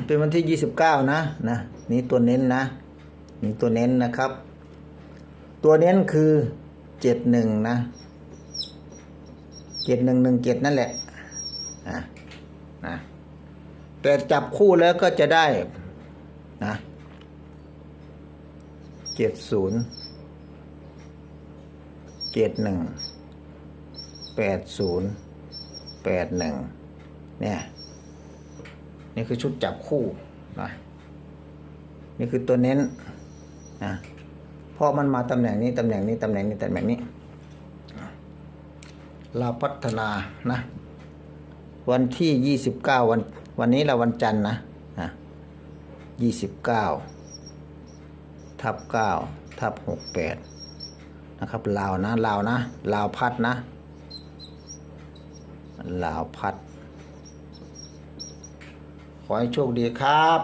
เป็นวันที่29นะนี่ตัวเน้นนะนี่ตัวเน้นนะครับ ตัวเน้นคือ71นะ7117นั่นแหละนะแต่จับคู่แล้วก็จะได้นะ70 71 80 81เนี่ยนี่คือชุดจับคู่นะนี่คือตัวเน้นนะเพราะมันมาตำแหน่งนี้ตำแหน่งนี้ตำแหน่งนี้ตำแหน่งนี้เราพัฒนานะวันที่29วันนี้เราวันจันทร์นะ29/9/68นะครับลาวนะลาวพัดนะลาวพัดขอให้โชคดีครับ